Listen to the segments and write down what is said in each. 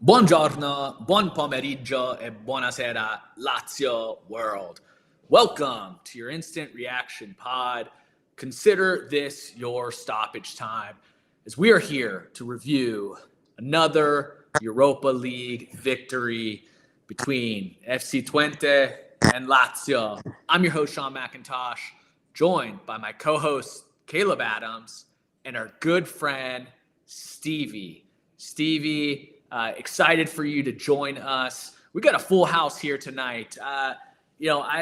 Buongiorno, buon pomeriggio, e buonasera, Lazio world. Welcome to your instant reaction pod. Consider this your stoppage time as we are here to review another Europa League victory between FC Twente and Lazio. I'm your host, Sean McIntosh, joined by my co host, Caleb Adams, and our good friend, Stevie. Stevie, excited for you to join us. We got a full house here tonight. I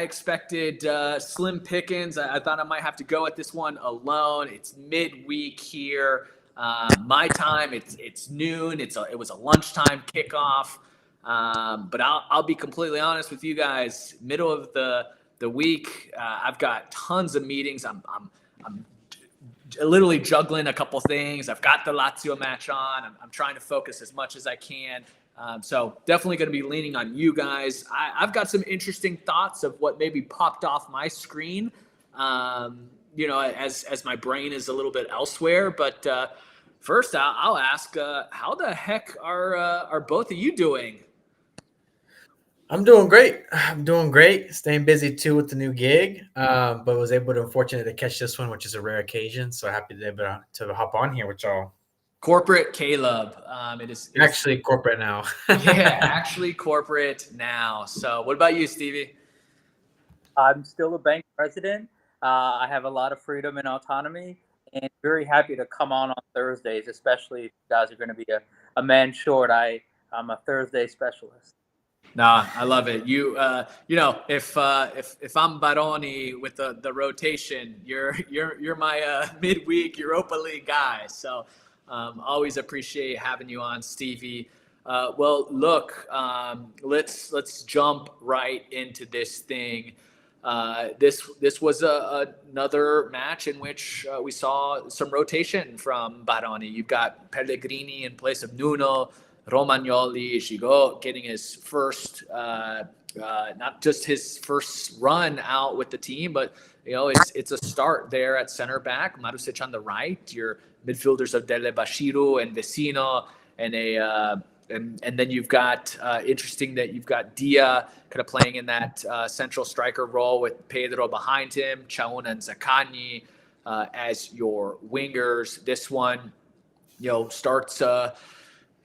expected slim pickings. I thought I might have to go at this one alone. It's midweek here. My time, it's noon. It was a lunchtime kickoff. But I'll be completely honest with you guys. Middle of the week, I've got tons of meetings. I'm literally juggling a couple things. I've got the Lazio match on. I'm trying to focus as much as I can. So definitely going to be leaning on you guys. I've got some interesting thoughts of what maybe popped off my screen, as my brain is a little bit elsewhere. But first, I'll ask, how the heck are both of you doing? I'm doing great. Staying busy too with the new gig, but was able to unfortunately to catch this one, which is a rare occasion. So happy to be able to hop on here with y'all. Corporate Caleb. It is Actually corporate now. Yeah, actually corporate now. So what about you, Stevie? I'm still a bank president. I have a lot of freedom and autonomy, and very happy to come on Thursdays, especially if you guys are going to be a man short. I'm a Thursday specialist. Nah, I love it. If I'm Baroni with the rotation, you're my midweek Europa League guy. So always appreciate having you on, Stevie. Well, look, let's jump right into this thing. This was another match in which we saw some rotation from Baroni. You've got Pellegrini in place of Nuno. Romagnoli, Gigot getting his first, not just his first run out with the team, but it's a start there at center back. Marusic on the right. Your midfielders of Dele Bashiru and Vecino, and then you've got interesting that you've got Dia kind of playing in that central striker role with Pedro behind him, Chaun and Zaccagni as your wingers. This one, starts.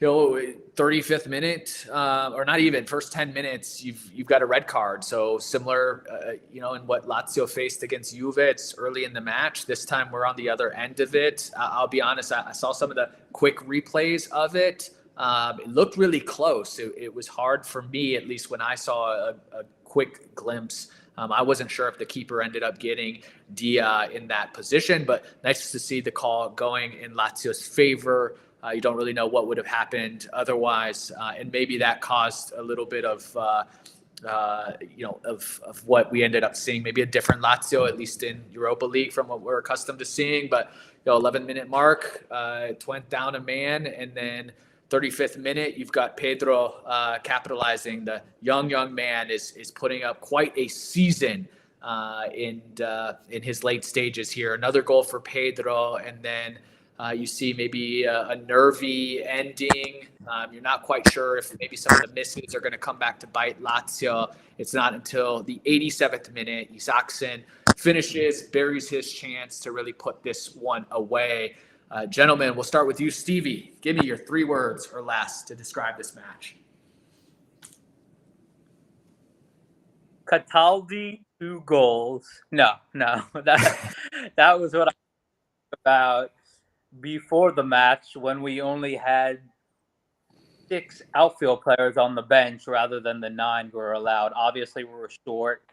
35th minute, or not even first 10 minutes, you've got a red card. So similar, in what Lazio faced against Juve, it's early in the match. This time we're on the other end of it. I'll be honest, I saw some of the quick replays of it. It looked really close. It was hard for me, at least when I saw a quick glimpse. I wasn't sure if the keeper ended up getting Dia in that position, but nice to see the call going in Lazio's favor. You don't really know what would have happened otherwise, and maybe that caused a little bit of what we ended up seeing. Maybe a different Lazio, at least in Europa League, from what we're accustomed to seeing. But 11-minute mark, it went down a man, and then 35th minute, you've got Pedro capitalizing. The young man is putting up quite a season in his late stages here. Another goal for Pedro, and then you see maybe a nervy ending. You're not quite sure if maybe some of the misses are going to come back to bite Lazio. It's not until the 87th minute, Isaacson finishes, buries his chance to really put this one away. Gentlemen, we'll start with you, Stevie. Give me your 3 words or less to describe this match. Cataldi, 2 goals. No, that was what I was about before the match, when we only had 6 outfield players on the bench rather than the 9 we were allowed. Obviously, we were short.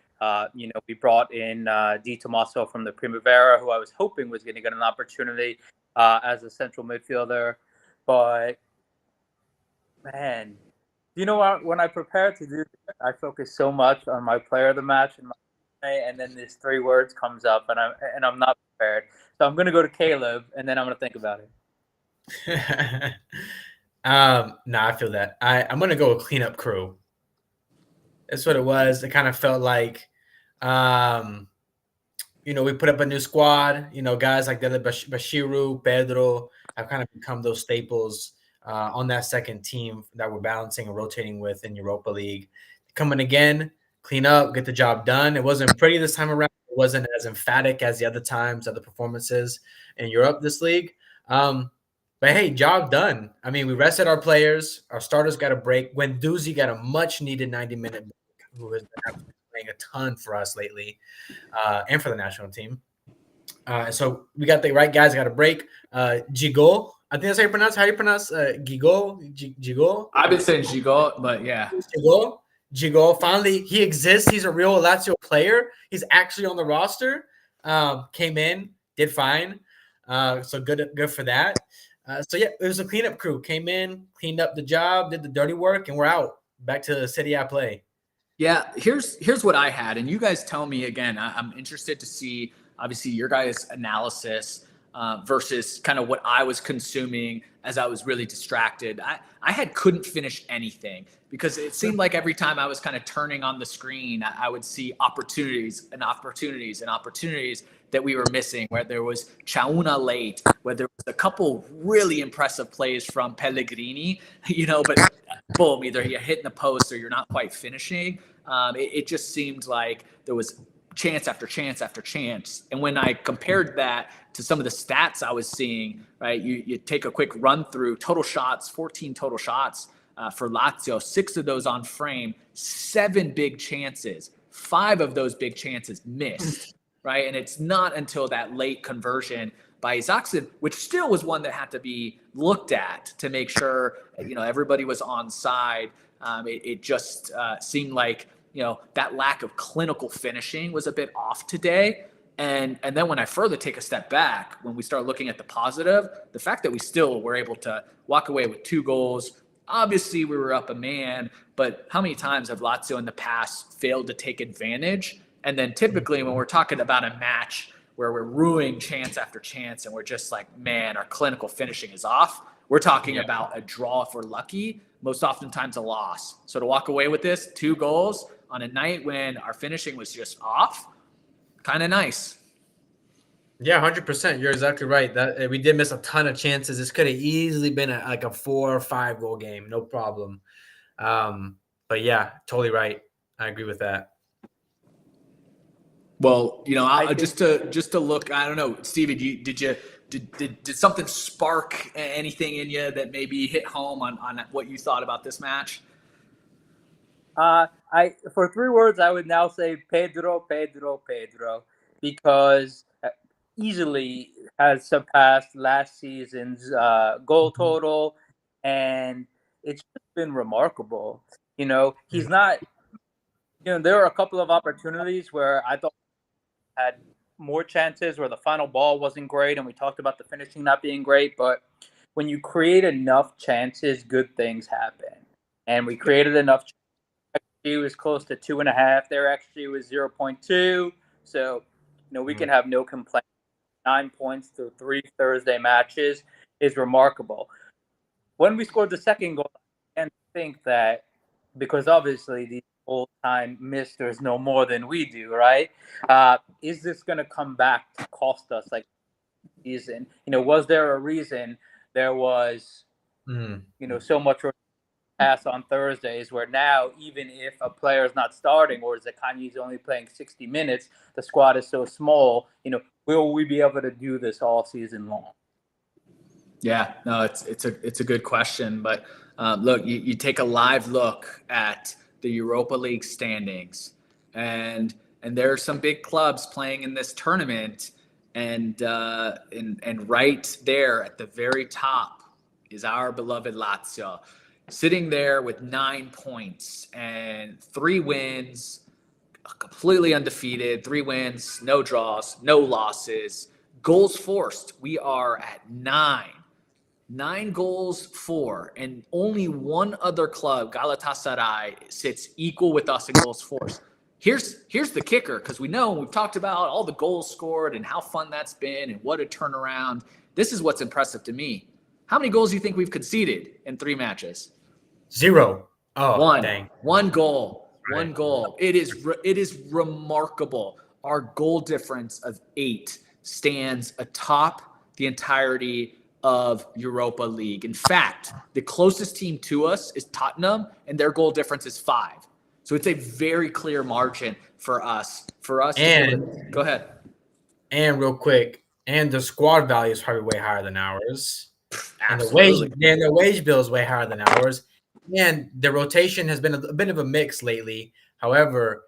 We brought in Di Tommaso from the Primavera, who I was hoping was going to get an opportunity as a central midfielder. But, man, when I prepare to do this, I focus so much on my player of the match and then this 3 words comes up, and I'm not prepared. So I'm going to go to Caleb, and then I'm going to think about it. No, I feel that. I'm going to go with cleanup crew. That's what it was. It kind of felt like, we put up a new squad. Guys like Dele Bashiru, Pedro have kind of become those staples on that second team that we're balancing and rotating with in Europa League. Coming again, clean up, get the job done. It wasn't pretty this time around. It wasn't as emphatic as the other times, other performances in Europe this league. But hey, job done. I mean, we rested our players. Our starters got a break. Guendouzi got a much-needed 90-minute break, who has been playing a ton for us lately and for the national team. So we got the right guys got a break. Gigot, I think that's how you pronounce. How do you pronounce Gigot? Gigot? I've been saying Gigot, but yeah. Gigot. Finally, he exists. He's a real Lazio player. He's actually on the roster. Came in, did fine. So good for that. So yeah, it was a cleanup crew. Came in, cleaned up the job, did the dirty work, and we're out. Back to the City A play. Yeah, here's what I had, and you guys tell me again. I'm interested to see, obviously, your guys' analysis versus kind of what I was consuming as I was really distracted. I couldn't finish anything because it seemed like every time I was kind of turning on the screen, I would see opportunities that we were missing, where there was Chauna late, where there was a couple really impressive plays from Pellegrini, but boom, either you're hitting the post or you're not quite finishing. It just seemed like there was chance after chance after chance. And when I compared that to some of the stats I was seeing, right, you take a quick run through total shots, 14 total shots for Lazio, 6 of those on frame, 7 big chances, 5 of those big chances missed, right? And it's not until that late conversion by Isaacson, which still was one that had to be looked at to make sure, everybody was on side. It just seemed like, that lack of clinical finishing was a bit off today. And then when I further take a step back, when we start looking at the positive, the fact that we still were able to walk away with 2 goals, obviously we were up a man, but how many times have Lazio in the past failed to take advantage? And then typically when we're talking about a match where we're ruining chance after chance and we're just like, man, our clinical finishing is off, we're talking about a draw if we're lucky, most oftentimes a loss. So to walk away with this, 2 goals on a night when our finishing was just off, kind of nice. Yeah, 100%. You're exactly right. That we did miss a ton of chances. This could have easily been a 4 or 5 goal game, no problem. But yeah, totally right. I agree with that. Well, just to look, I don't know, Steven, did something spark anything in you that maybe hit home on what you thought about this match? For 3 words, I would now say Pedro, because easily has surpassed last season's goal total, and it's just been remarkable. He's not. There are a couple of opportunities where I thought had more chances where the final ball wasn't great, and we talked about the finishing not being great. But when you create enough chances, good things happen, and we created enough. XG was close to 2.5. Their XG was 0.2. So, we can have no complaint. 9 points through 3 Thursday matches is remarkable. When we scored the second goal, I think that because obviously these old-time misters know more than we do, right? Is this going to come back to cost us like season? Was there a reason there was, so much pass on Thursdays where now even if a player is not starting or Zaccagni's only playing 60 minutes, the squad is so small, will we be able to do this all season long? Yeah, no, it's a good question, but look, you take a live look at the Europa League standings, and there are some big clubs playing in this tournament, and right there at the very top is our beloved Lazio, sitting there with 9 points and 3 wins, completely undefeated, 3 wins, no draws, no losses, goals forced. We are at 9 goals for, and only one other club, Galatasaray, sits equal with us in goals forced. Here's the kicker, because we know we've talked about all the goals scored and how fun that's been and what a turnaround. This is what's impressive to me. How many goals do you think we've conceded in 3 matches? 0. Oh, 1. dang. 1 goal. Right. 1 goal. It is remarkable. Our goal difference of 8 stands atop the entirety of Europa League. In fact, the closest team to us is Tottenham, and their goal difference is 5. So it's a very clear margin for us. To be able to go ahead. And real quick, and the squad value is probably way higher than ours. Absolutely. And the wage bill is way higher than ours. And the rotation has been a bit of a mix lately. However,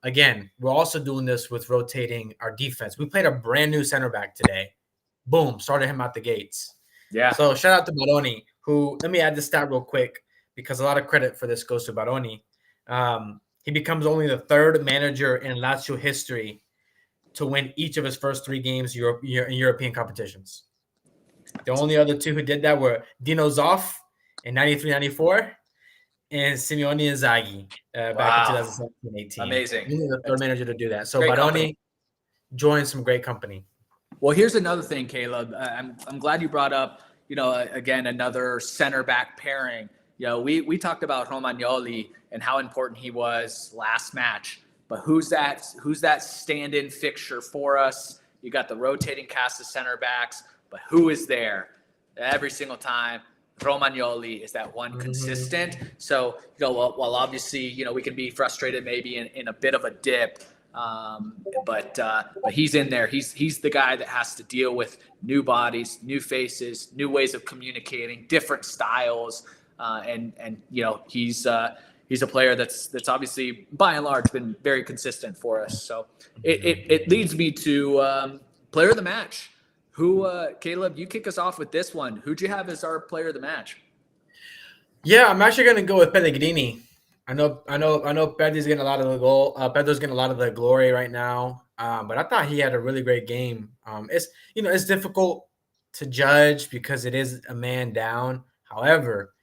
again, we're also doing this with rotating our defense. We played a brand new center back today. Boom, started him out the gates. Yeah. So shout out to Baroni, who, let me add this stat real quick because a lot of credit for this goes to Baroni. He becomes only the 3rd manager in Lazio history to win each of his first 3 games in European competitions. The only other 2 who did that were Dino Zoff in 93-94 and Simeone Inzaghi back in 2017-18. Amazing. He's the 3rd manager to do that. So Great Baroni company. joined some great company. Well, here's another thing, Caleb. I'm glad you brought up, again, another center back pairing. We talked about Romagnoli and how important he was last match. But who's that stand-in fixture for us? You got the rotating cast of center backs, but who is there every single time? Romagnoli is that one consistent. So, while obviously, we can be frustrated maybe in a bit of a dip, but he's in there. He's the guy that has to deal with new bodies, new faces, new ways of communicating, different styles, and he's a player that's obviously by and large been very consistent for us. So it leads me to player of the match. Who, Caleb, you kick us off with this one. Who'd you have as our player of the match? Yeah, I'm actually going to go with Pellegrini. I know Pedro's getting a lot of the goal. Pedro's getting a lot of the glory right now. But I thought he had a really great game. It's difficult to judge because it is a man down. However,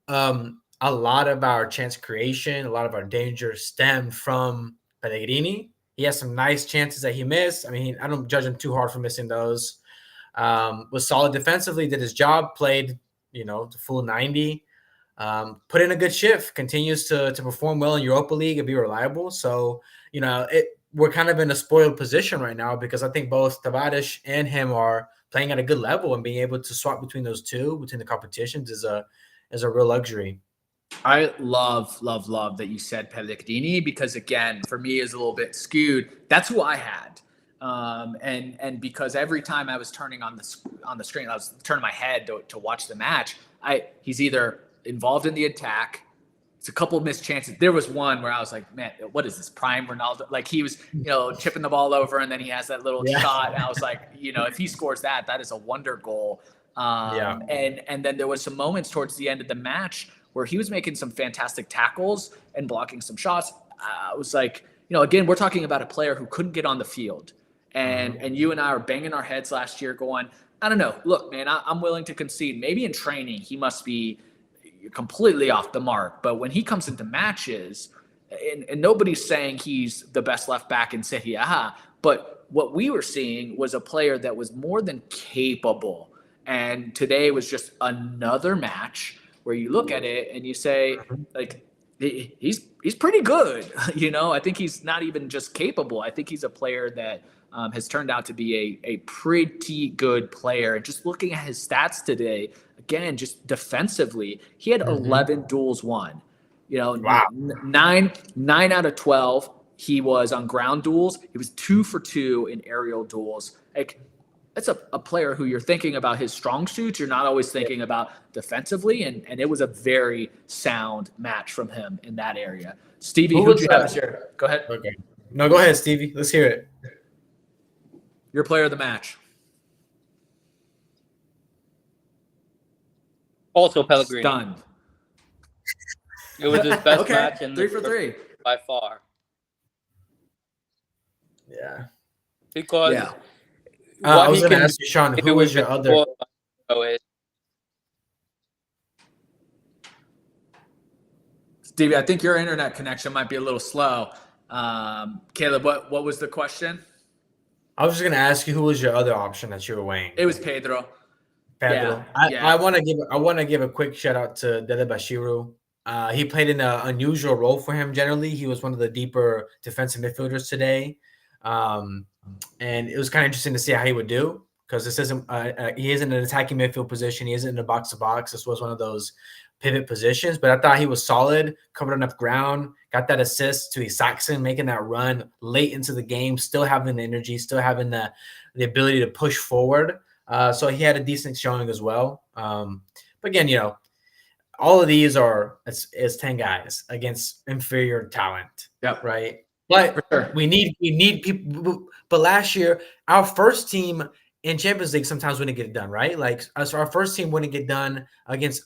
a lot of our chance creation, a lot of our danger stemmed from Pellegrini. He has some nice chances that he missed. I mean, I don't judge him too hard for missing those. Was solid defensively, did his job, played, the full 90. Put in a good shift, continues to perform well in Europa League and be reliable. So, we're kind of in a spoiled position right now because I think both Tavares and him are playing at a good level, and being able to swap between those two, between the competitions is a real luxury. I love that you said Pellegrini because, again, for me is a little bit skewed. That's who I had. And because every time I was turning on the screen, I was turning my head to watch the match. He's either involved in the attack. It's a couple of missed chances. There was one where I was like, man, what is this, prime Ronaldo? Like, he was, chipping the ball over, and then he has that little shot. And I was like, if he scores that is a wonder goal. And then there was some moments towards the end of the match where he was making some fantastic tackles and blocking some shots. I was like, again, we're talking about a player who couldn't get on the field. And you and I are banging our heads last year going, I don't know. Look, man, I'm willing to concede. Maybe in training he must be completely off the mark. But when he comes into matches, and nobody's saying he's the best left back in Serie A, but what we were seeing was a player that was more than capable. And today was just another match where you look at it and you say, like, he's pretty good. I think he's not even just capable. I think he's a player that has turned out to be a pretty good player. And just looking at his stats today, again, just defensively, he had 11 duels won. Wow. 9 out of 12 he was on ground duels. He was 2 for 2 in aerial duels. Like, that's a player who you're thinking about his strong suits. You're not always thinking about defensively, and it was a very sound match from him in that area. Stevie, who do you have this year? Go ahead. Okay. No, go ahead, Stevie. Let's hear it. Your player of the match. Also Pellegrini. Stunned. It was his best match in 3 for 3 by far. Yeah. Because I was going to ask you, Sean, who was your other? Stevie, I think your internet connection might be a little slow. Caleb, what was the question? I was just going to ask you, who was your other option that you were weighing? It was Pedro. Pedro. I want to give a quick shout out to Dele Bashiru. He played in an unusual role for him. Generally, he was one of the deeper defensive midfielders today, and it was kind of interesting to see how he would do because this isn't he isn't an attacking midfield position. He isn't in the box to box. This was one of those pivot positions, but I thought he was solid, covered enough ground, got that assist to Saxon, making that run late into the game, still having the energy, still having the ability to push forward. So he had a decent showing as well. But again, all of these are is 10 guys against inferior talent. Yep. Right. But sure. we need people. But last year, our first team in Champions League sometimes wouldn't get it done, right? Like our first team wouldn't get done against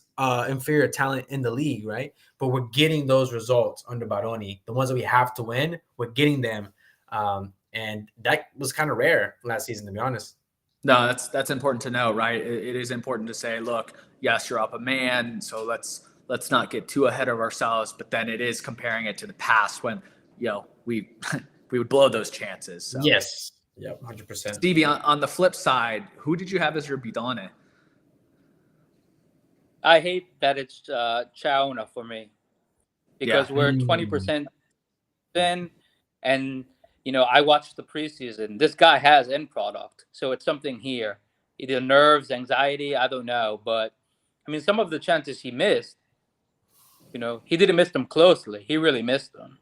inferior talent in the league, right? But we're getting those results under Baroni. The ones that we have to win, we're getting them. And that was kind of rare last season, to be honest. No, that's important to know, right? It is important to say, look, yes, you're up a man, so let's not get too ahead of ourselves. But then it is comparing it to the past when we would blow those chances. So. Yes. Yep, 100%. Stevie, on the flip side, who did you have as your bidone? I hate that it's Chauna for me because we're 20% in, and I watched the preseason. This guy has end product, so it's something here, either nerves, anxiety, I don't know. But I mean, some of the chances he missed, he didn't miss them closely. He really missed them.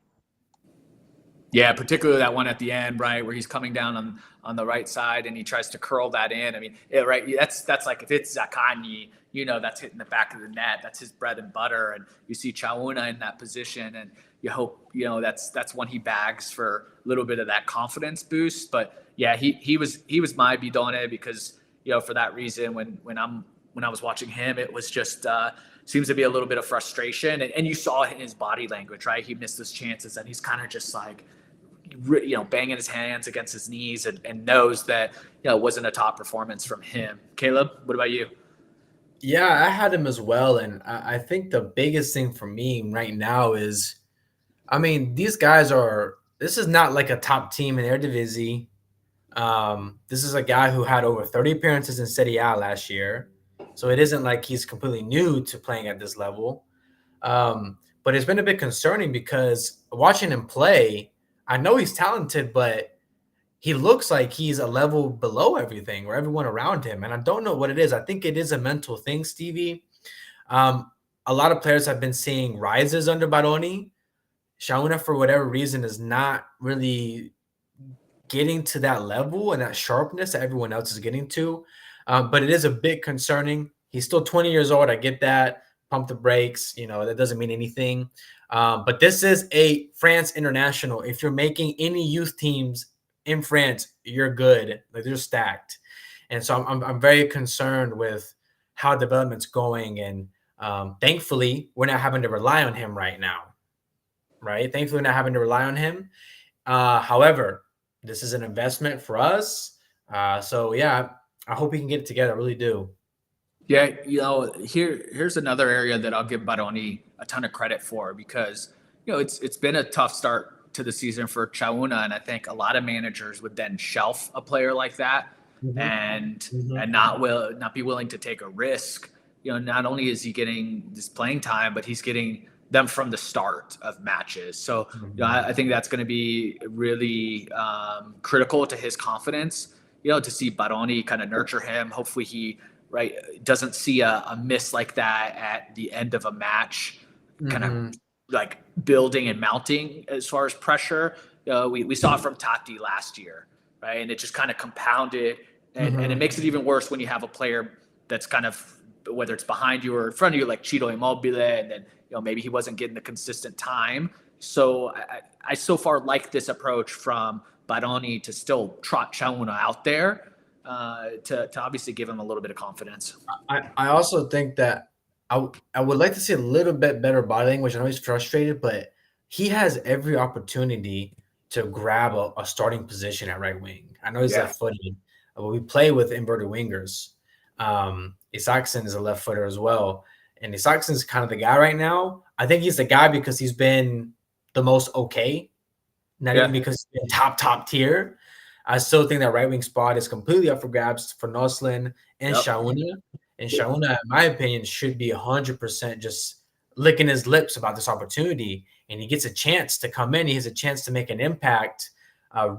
Yeah, particularly that one at the end, right, where he's coming down on the right side and he tries to curl that in. I mean, right, that's like if it's Zaccagni, that's hitting the back of the net. That's his bread and butter. And you see Chauna in that position, and you hope that's when he bags for a little bit of that confidence boost. But yeah, he was my bidone because for that reason when I was watching him, it was just seems to be a little bit of frustration, and you saw in his body language, right? He missed those chances, and he's kind of just like, banging his hands against his knees and knows that, it wasn't a top performance from him. Caleb, what about you? Yeah, I had him as well. And I think the biggest thing for me right now is, I mean, these guys this is not like a top team in Eredivisie. This is a guy who had over 30 appearances in Serie A last year. So it isn't like he's completely new to playing at this level. But it's been a bit concerning because watching him play, I know he's talented, but he looks like he's a level below everything or everyone around him. And I don't know what it is. I think it is a mental thing, Stevie. A lot of players have been seeing rises under Baroni. Chauna, for whatever reason, is not really getting to that level and that sharpness that everyone else is getting to. But it is a bit concerning. He's still 20 years old. I get that. Pump the brakes. That doesn't mean anything. But this is a France international. If you're making any youth teams in France, you're good. Like, they're stacked. And so I'm very concerned with how development's going. And thankfully, we're not having to rely on him right now. Right? Thankfully, we're not having to rely on him. However, this is an investment for us. So, yeah, I hope we can get it together. I really do. Yeah, here's another area that I'll give Baroni a ton of credit for because, it's been a tough start to the season for Chauna, and I think a lot of managers would then shelf a player like that and not be willing to take a risk. Not only is he getting this playing time, but he's getting them from the start of matches. So I think that's going to be really critical to his confidence, to see Baroni kind of nurture him. Hopefully he doesn't see a miss like that at the end of a match, kind of like building and mounting as far as pressure. We saw it from Tati last year, right? And it just kind of compounded, and it makes it even worse when you have a player that's kind of, whether it's behind you or in front of you, like Ciro Immobile, and then maybe he wasn't getting the consistent time. So I so far like this approach from Baroni to still trot Chauna out there, to obviously give him a little bit of confidence. I also think that I would like to see a little bit better body language. I know he's frustrated, but he has every opportunity to grab a starting position at right wing. I know he's left-footed, but we play with inverted wingers. Isaacson is a left footer as well. And Isaacson is kind of the guy right now. I think he's the guy because he's been the most okay, not even because he's been top tier. I still think that right wing spot is completely up for grabs for Noslin and Chauna. And Chauna, in my opinion, should be 100% just licking his lips about this opportunity. And he gets a chance to come in. He has a chance to make an impact,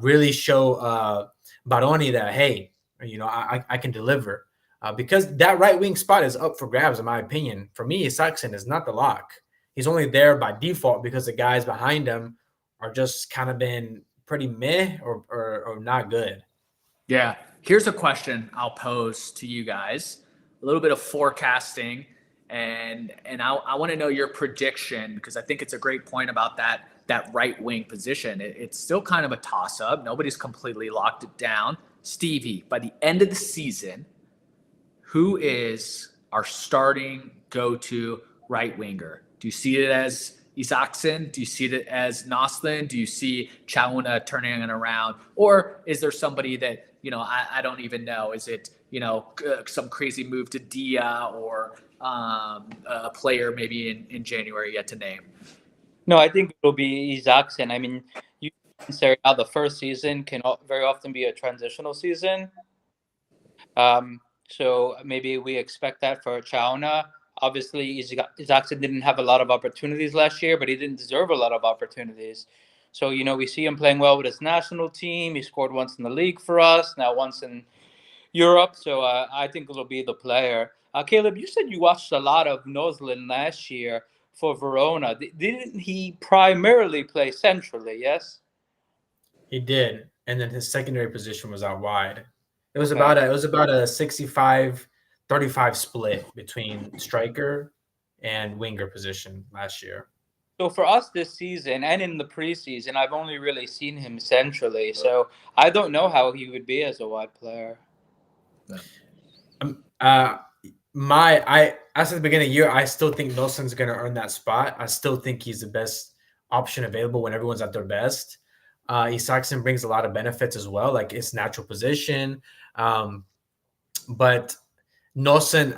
really show Baroni that, hey, I can deliver. Because that right wing spot is up for grabs, in my opinion. For me, Saxon is not the lock. He's only there by default because the guys behind him are just kind of been pretty meh or not good. Yeah. Here's a question I'll pose to you guys. A little bit of forecasting, and I want to know your prediction, because I think it's a great point about that right wing position. It's still kind of a toss up. Nobody's completely locked it down. Stevie, by the end of the season, who is our starting go-to right winger? Do you see it as Isaacson? Do you see it as Noslin? Do you see Chauna turning it around? Or is there somebody that, I don't even know? Is it, some crazy move to Dia, or a player maybe in January yet to name? No, I think it'll be Isaacson. I mean, you say how the first season can very often be a transitional season. So maybe we expect that for Chauna. Obviously, Isaacson didn't have a lot of opportunities last year, but he didn't deserve a lot of opportunities. So, we see him playing well with his national team. He scored once in the league for us, now once in Europe. So I think it'll be the player. Caleb, you said you watched a lot of Noslin last year for Verona. Didn't he primarily play centrally, yes? He did. And then his secondary position was out wide. It was about a 65-35 split between striker and winger position last year. So for us this season and in the preseason, I've only really seen him centrally. So I don't know how he would be as a wide player. As at the beginning of the year, I still think Nelson's going to earn that spot. I still think he's the best option available when everyone's at their best. Isaacson brings a lot of benefits as well, like his natural position. But Nelson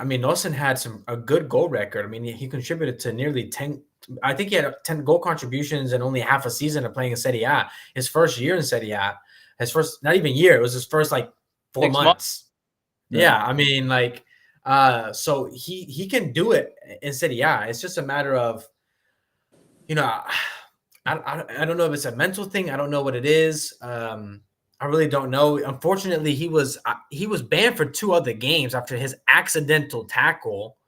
had a good goal record. I mean, he contributed to nearly 10. I think he had 10 goal contributions in only half a season of playing in Serie A. His first year in Serie A, not even year. It was his first 4 months. Yeah, I mean, so he can do it in Serie A. It's just a matter of, I don't know if it's a mental thing. I don't know what it is. I really don't know. Unfortunately, he was banned for 2 other games after his accidental tackle,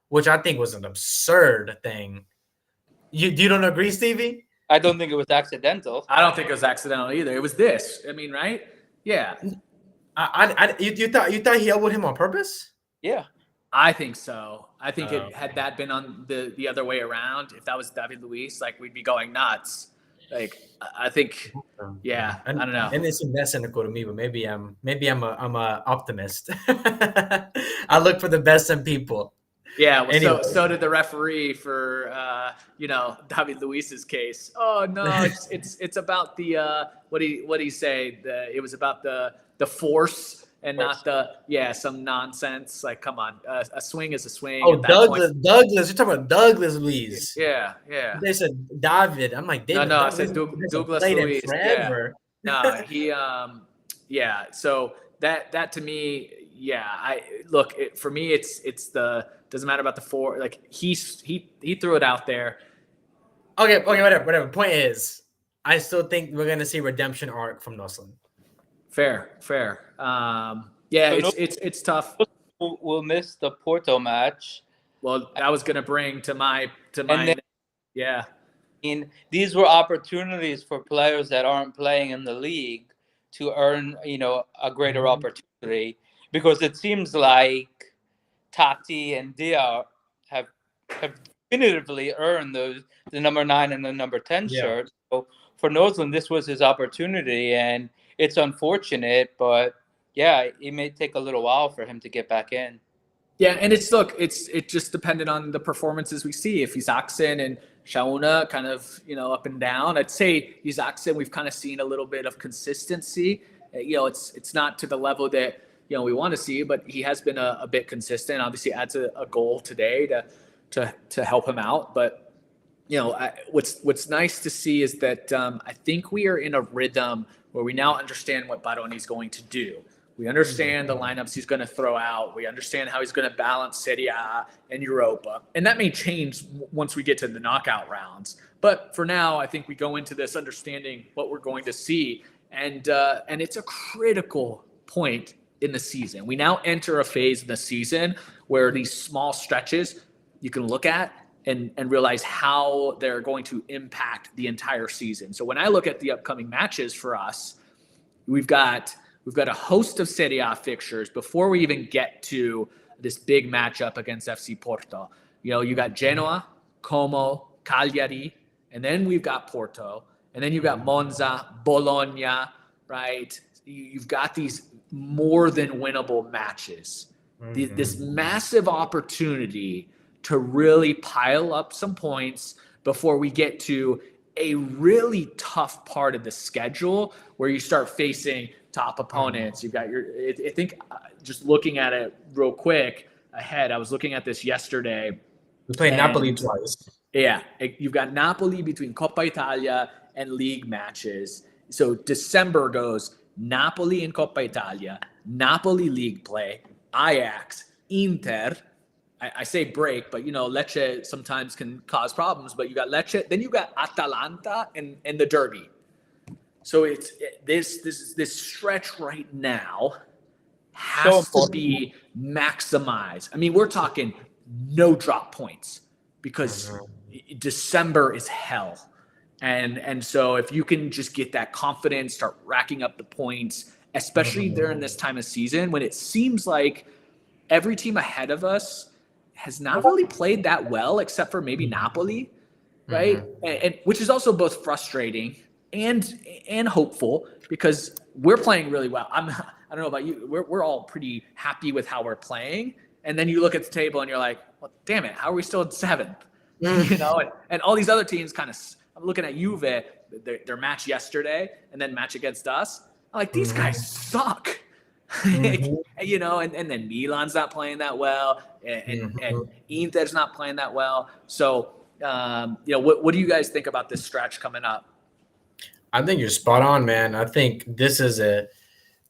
which I think was an absurd thing. You don't agree, Stevie? I don't think it was accidental. I don't think it was accidental either. It was this. I mean, right? Yeah. You thought he elbowed him on purpose? Yeah. I think so. I think had that been on the other way around, if that was David Luiz, we'd be going nuts. I think, yeah, I don't know. And it's less cynical to me, but maybe I'm a optimist. I look for the best in people. Yeah, well, anyway. So did the referee for David Luiz's case. Oh no, it's about the what he say? It was about the force. And not some nonsense. Come on, a swing is a swing. Oh, Douglas, you're talking about Douglas Luiz. Yeah. They said David. I'm like, David. No, I said Douglas Luiz. Forever. Yeah. No, he. So that to me, for me, it's the doesn't matter about the four. He threw it out there. Okay, whatever. Point is, I still think we're gonna see redemption arc from Noslin. Fair. It's tough. We'll miss the Porto match. Well, I was gonna bring to my. Yeah. These were opportunities for players that aren't playing in the league to earn, a greater opportunity, because it seems like Tati and Dia have definitively earned the number 9 and the number 10 shirt. So for Noslin, this was his opportunity, and it's unfortunate, but it may take a little while for him to get back in. Yeah, and it's just dependent on the performances we see. If Isaacson and Shauna kind of, up and down, I'd say Isaacson, we've kind of seen a little bit of consistency. It's not to the level that, we want to see, but he has been a bit consistent. Obviously adds a goal today to help him out. But, what's nice to see is that I think we are in a rhythm where we now understand what Baroni's going to do. We understand the lineups he's going to throw out. We understand how he's going to balance Serie A and Europa. And that may change once we get to the knockout rounds. But for now, I think we go into this understanding what we're going to see. And it's a critical point in the season. We now enter a phase in the season where these small stretches you can look at and realize how they're going to impact the entire season. So when I look at the upcoming matches for us, we've got a host of Serie A fixtures before we even get to this big matchup against FC Porto. You got Genoa, Como, Cagliari, and then we've got Porto, and then you've got Monza, Bologna, right? You've got these more than winnable matches. This massive opportunity to really pile up some points before we get to a really tough part of the schedule where you start facing top opponents. You've got I think just looking at it real quick ahead, I was looking at this yesterday. We played Napoli twice. Yeah, you've got Napoli between Coppa Italia and league matches. So December goes Napoli in Coppa Italia, Napoli league play, Ajax, Inter. I say break, but Lecce sometimes can cause problems. But you got Lecce, then you got Atalanta and the Derby. So it's this stretch right now has to be maximized. I mean, we're talking no drop points because December is hell. And so if you can just get that confidence, start racking up the points, especially during this time of season when it seems like every team ahead of us has not really played that well, except for maybe Napoli, right? And which is also both frustrating and hopeful because we're playing really well. I don't know about you. We're all pretty happy with how we're playing. And then you look at the table and you're like, well, damn it, how are we still in 7th? And all these other teams kind of. I'm looking at Juve, their match yesterday, and then match against us. I'm like, these guys suck. And then Milan's not playing that well, and Inter's not playing that well. So, what do you guys think about this stretch coming up? I think you're spot on, man. I think these are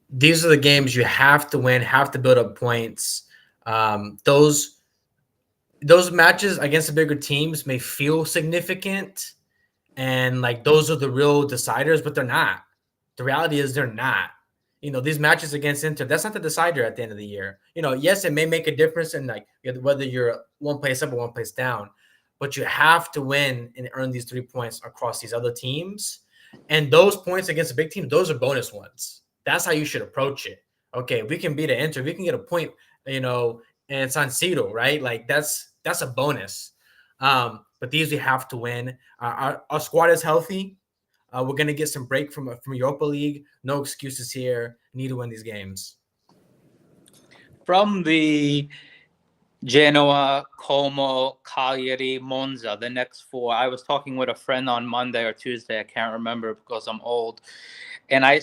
the games you have to win, have to build up points. Those matches against the bigger teams may feel significant, and like those are the real deciders, but they're not. The reality is they're not. These matches against Inter, that's not the decider at the end of the year. Yes, it may make a difference in like whether you're one place up or one place down, but you have to win and earn these 3 points across these other teams. And those points against the big team, those are bonus ones. That's how you should approach it. Okay, we can beat an Inter, we can get a point, and San Siro, right? Like that's a bonus. But these we have to win. Our squad is healthy. We're going to get some break from Europa League. No excuses here. Need to win these games. From the Genoa, Como, Cagliari, Monza, the next 4, I was talking with a friend on Monday or Tuesday. I can't remember because I'm old. And I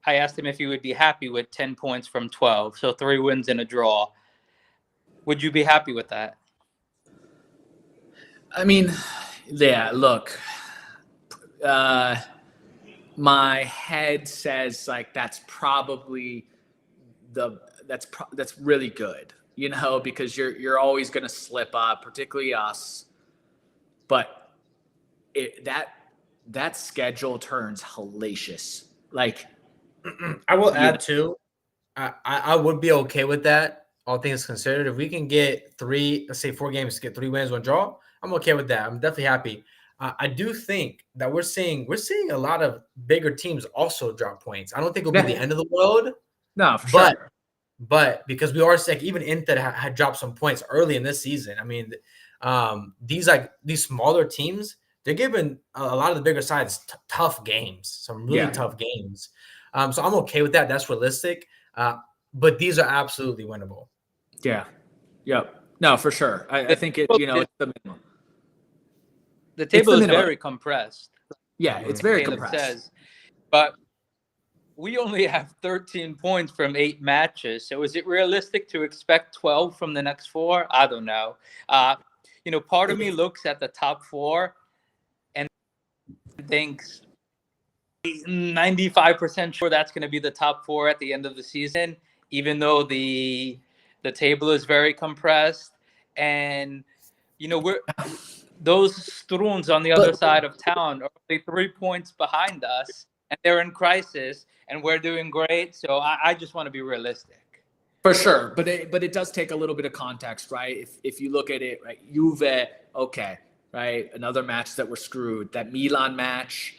asked him if he would be happy with 10 points from 12. So 3 wins and a draw. Would you be happy with that? I mean, yeah, look, my head says like that's probably that's really good, because you're always going to slip up, particularly us. But that schedule turns hellacious. Like, I will add too, I would be okay with that, all things considered. If we can get 4 games to get 3 wins, 1 draw, I'm okay with that. I'm definitely happy. I do think that we're seeing a lot of bigger teams also drop points. I don't think it'll be the end of the world. No, for sure. But because we are sick, even Inter had dropped some points early in this season. I mean, these smaller teams, they're giving a lot of the bigger sides tough games, some really tough games. So I'm okay with that. That's realistic. But these are absolutely winnable. Yeah. Yep. No, for sure. I think it's the minimum. The table is very compressed. Yeah, it's very compressed. But we only have 13 points from 8 matches. So is it realistic to expect 12 from the next 4? I don't know. Part of me looks at the top 4 and thinks 95% sure that's going to be the top 4 at the end of the season, even though the table is very compressed. And, those Struns on the other side of town are only 3 points behind us. and they're in crisis, and we're doing great. So I just want to be realistic. For sure, but it does take a little bit of context, right? If you look at it, right, Juve, okay, right, another match that we're screwed. That Milan match,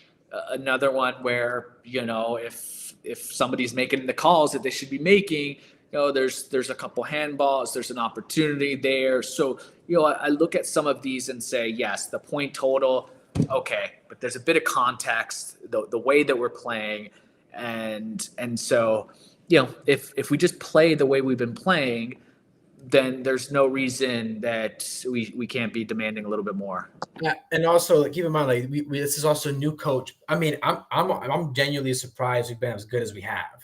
another one where if somebody's making the calls that they should be making, there's a couple handballs, there's an opportunity there. So I look at some of these and say, yes, the point total, okay, but there's a bit of context, the way that we're playing, and so. If we just play the way we've been playing, then there's no reason that we can't be demanding a little bit more. Yeah, and also keep in mind, like this is also a new coach. I mean, I'm genuinely surprised we've been as good as we have.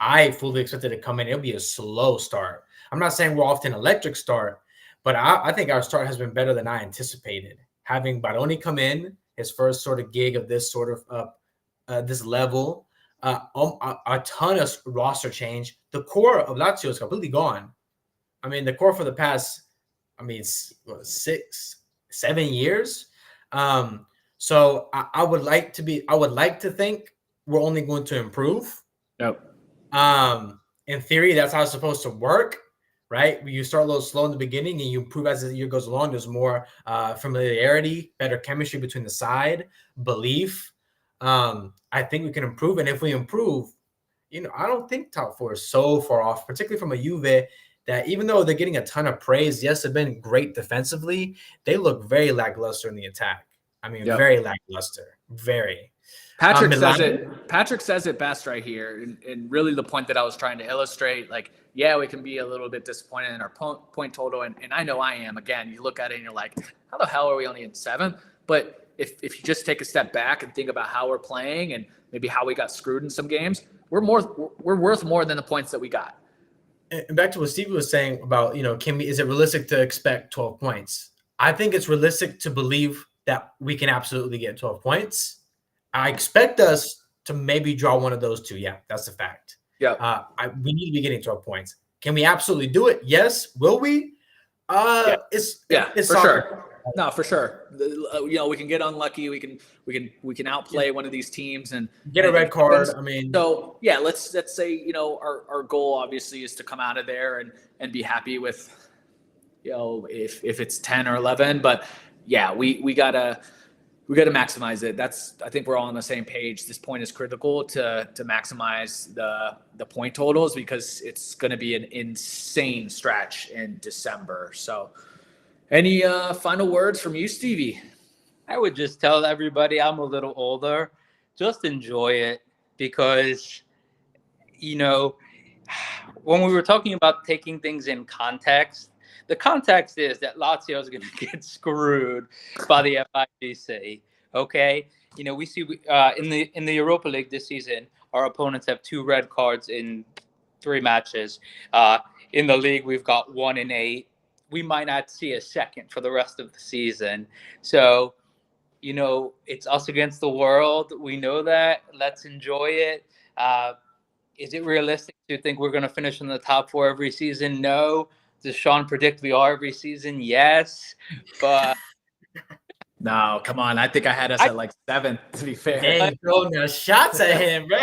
I fully expected to come in. It'll be a slow start. I'm not saying we're off to an electric start, but I think our start has been better than I anticipated. Having Baroni come in, his first sort of gig of this sort of this level. A ton of roster change. The core of Lazio is completely gone. I mean, the core for the past, 6-7 years. So I would like to think we're only going to improve. Yep. In theory, that's how it's supposed to work, right? You start a little slow in the beginning and you improve as the year goes along. There's more familiarity, better chemistry between the side, belief. I think we can improve, and if we improve, I don't think top four is so far off, particularly from a Juve that even though they're getting a ton of praise, yes, they've been great defensively, they look very lackluster in the attack. I mean, very lackluster, very. Patrick says it best right here, and really the point that I was trying to illustrate. Like, yeah, we can be a little bit disappointed in our point total, and I know I am. Again, you look at it and you're like, how the hell are we only in 7th? But if you just take a step back and think about how we're playing and maybe how we got screwed in some games, we're worth more than the points that we got. And back to what Stevie was saying about, is it realistic to expect 12 points? I think it's realistic to believe that we can absolutely get 12 points. I expect us to maybe draw one of those two. Yeah, that's a fact. Yeah. We need to be getting 12 points. Can we absolutely do it? Yes. Will we? It's for sure. No, for sure. We can get unlucky. We can outplay one of these teams and get a red card. So yeah, let's say our goal obviously is to come out of there and be happy with if it's 10 or 11. But yeah, we gotta maximize it. I think we're all on the same page. This point is critical to maximize the point totals because it's going to be an insane stretch in December. So. Any final words from you, Stevie? I would just tell everybody I'm a little older. Just enjoy it because, when we were talking about taking things in context, the context is that Lazio is going to get screwed by the FIGC. Okay, we see in the Europa League this season, our opponents have 2 red cards in 3 matches. In the league, we've got 1 in 8. We might not see a second for the rest of the season. So, it's us against the world. We know that. Let's enjoy it. Is it realistic to think we're going to finish in the top 4 every season? No. Does Sean predict we are every season? Yes. But no, come on. I think I had us at like 7th, to be fair. Dang, throwing the shots at him, bro.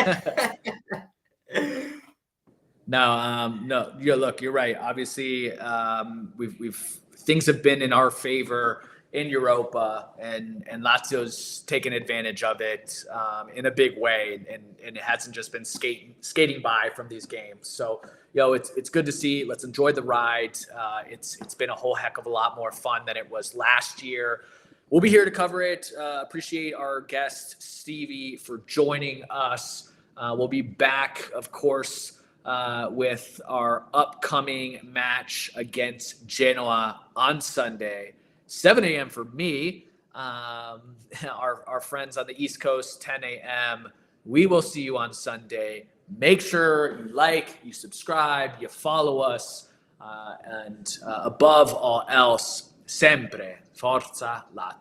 No. Look, you're right. Obviously, we've things have been in our favor in Europa, and Lazio's taken advantage of it in a big way, and it hasn't just been skating by from these games. So, it's good to see. Let's enjoy the ride. It's been a whole heck of a lot more fun than it was last year. We'll be here to cover it. Appreciate our guest Stevie for joining us. We'll be back, of course. With our upcoming match against Genoa on Sunday, 7 a.m. for me. Our friends on the East Coast, 10 a.m. We will see you on Sunday. Make sure you like, you subscribe, you follow us, and above all else, sempre Forza Lazio.